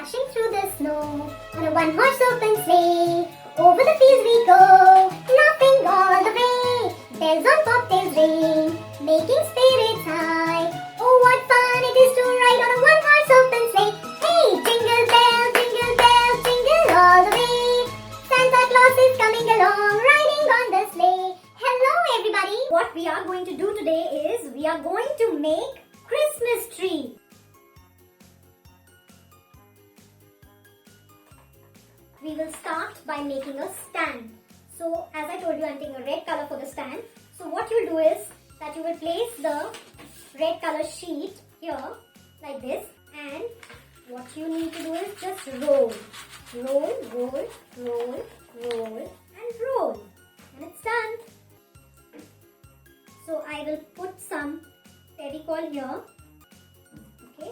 Dashing through the snow on a one-horse open sleigh. Over the fields we go, laughing all the way. Bells on bobtails ring, making spirits high. Oh, what fun it is to ride on a one-horse open sleigh. Hey, jingle bells, jingle all the way. Santa Claus is coming along, riding on the sleigh. Hello everybody. What we are going to do today is we are going to make Christmas tree. We will start by making a stand. So as I told you, I'm taking a red color for the stand. So what you'll do is that you will place the red color sheet here like this, and what you need to do is just roll, roll, roll, roll, roll and roll, and it's done. So I will put some fevicol here. Okay.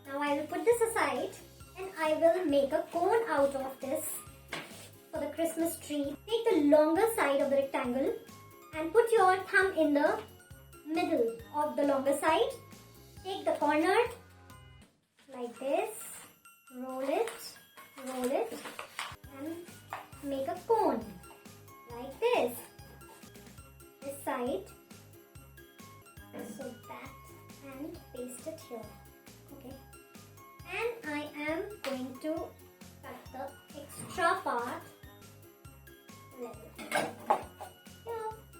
Now I will put this aside. And I will make a cone out of this for the Christmas tree. Take the longer side of the rectangle and put your thumb in the middle of the longer side. Take the corner like this, roll it, and make a cone like this. This side, so that, and paste it here. Okay. And I am going to cut the extra part. Here,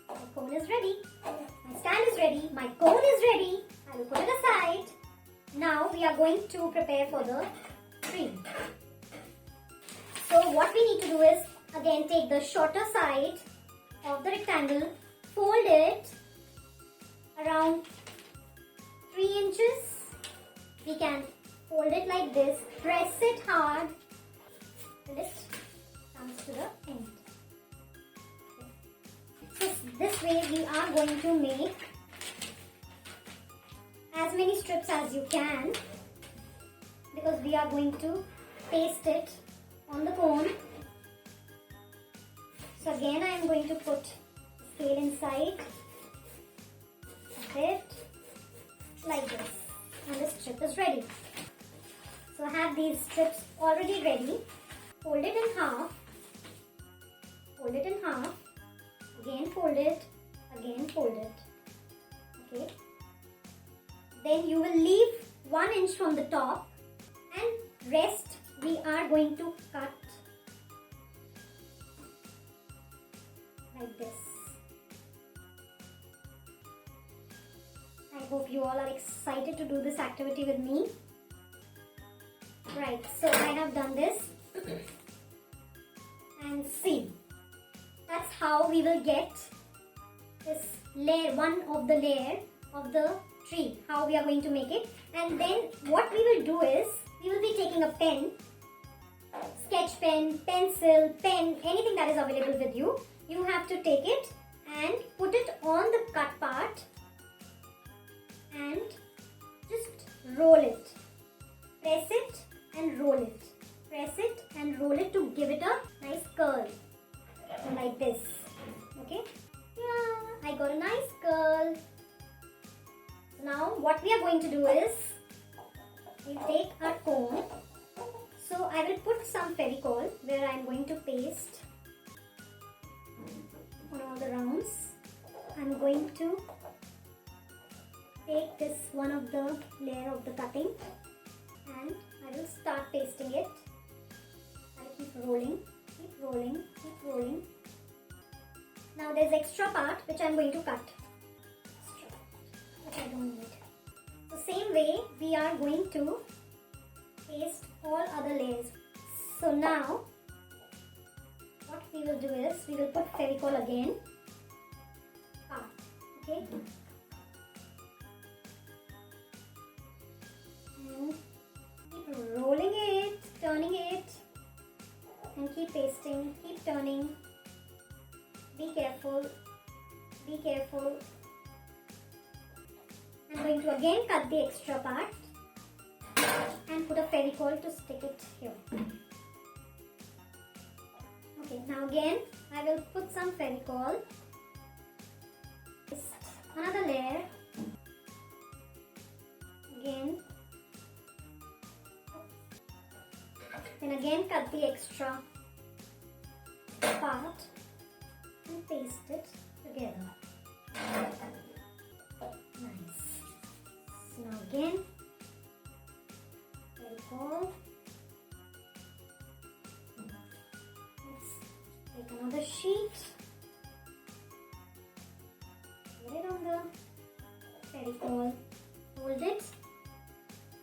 my cone is ready. My stand is ready. My cone is ready. I will put it aside. Now we are going to prepare for the tree. So what we need to do is again take the shorter side of the rectangle, fold it around 3 inches. We can fold it like this, press it hard till it comes to the end. So this way we are going to make as many strips as you can, because we are going to paste it on the cone. So again I am going to put the scale inside a bit like this, and the strip is ready. So I have these strips already ready. Fold it in half. Fold it in half. Again fold it. Again fold it. Okay. Then you will leave 1 inch from the top, and rest we are going to cut like this. I hope you all are excited to do this activity with me. Right, so I have done this and see, that's how we will get this layer, one of the layer of the tree, how we are going to make it. And then what we will do is, we will be taking a pen, sketch pen, pencil, pen, anything that is available with you. You have to take it and put it on the cut part and just roll it. Press it and roll it. Press it and roll it to give it a nice curl. Like this. Okay? Yeah, I got a nice curl. Now what we are going to do is, we take our cone. So I will put some fevicol where I am going to paste on all the rounds. I am going to take this one of the layer of the cutting, and I will start pasting it. I keep rolling, keep rolling, keep rolling. Now there's extra part which I'm going to cut. Which I don't need. So same way we are going to paste all other layers. So now what we will do is, we will put fevicol again. Okay. Rolling it, turning it, and keep pasting, keep turning. Be careful, be careful. I'm going to again cut the extra part and put a fevicol to stick it here. Okay, now again I will put some fevicol. Another layer. Again Then again cut the extra part and paste it together. Nice. So now again, very cool. Let's take another sheet. Put it on the fairy hold it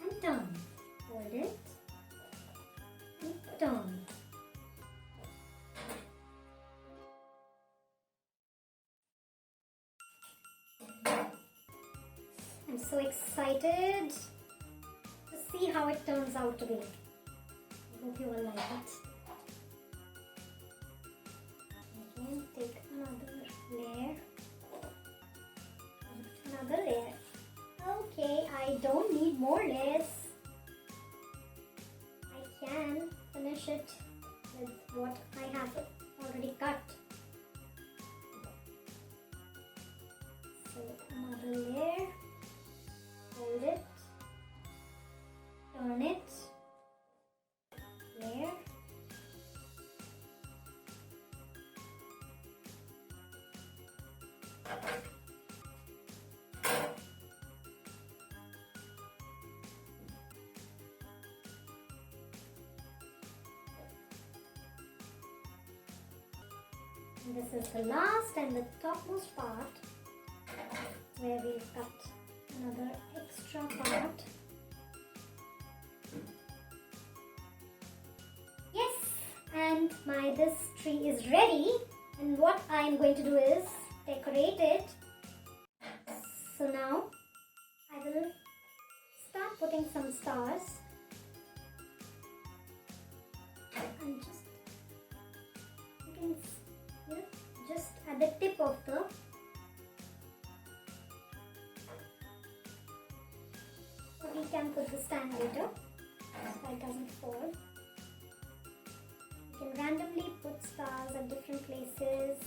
and turn. Hold it and turn. I'm so excited to see how it turns out to be. I hope you will like it. Again, take another layer. Another layer. Okay, I don't need more layers. I can finish it with what I have already cut. So another layer. Hold it. Turn it. Layer. And this is the last and the topmost part where we've cut another extra part. Yes, and this tree is ready, and what I am going to do is decorate it. So now I will start putting some stars and just at the tip of the we can put the stand later so it doesn't fall. You can randomly put stars at different places.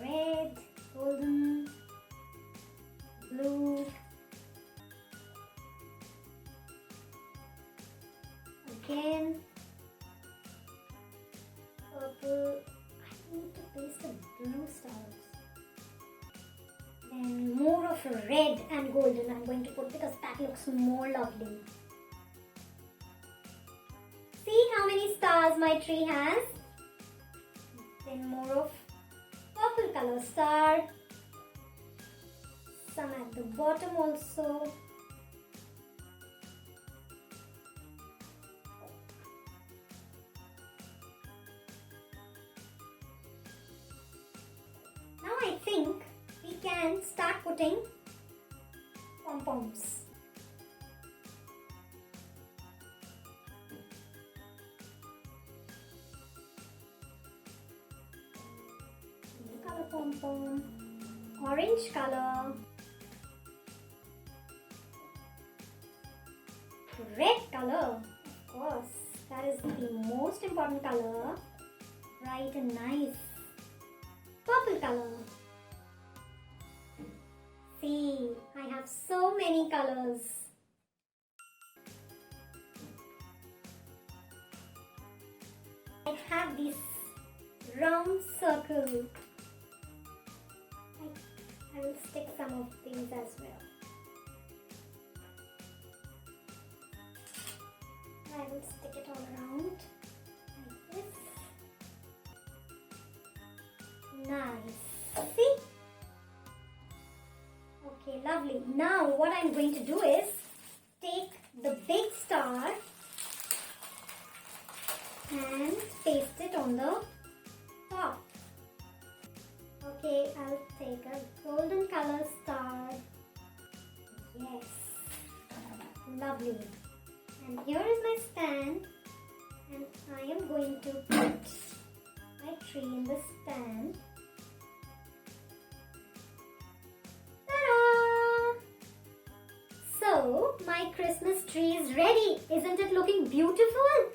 Red, golden, blue. Again, purple. I need to paste the blue stars. Then more of red and golden I'm going to put because that looks more lovely. See how many stars my tree has? Then more of purple color star. Some at the bottom also. Now I think we can start putting pom-poms. Blue color pom-pom, orange color, red color, of course, that is the most important color, bright and nice. Purple color. See, I have so many colors. I have this round circle. I will stick some of these as well. I will stick it all around like this. Nice. See? Okay, lovely. Now what I'm going to do is take the big star and paste it on the top. Okay, I'll take a golden color star. Yes. Lovely. And here is my stand, and I am going to put my tree in the stand. Ta-da! So, my Christmas tree is ready. Isn't it looking beautiful?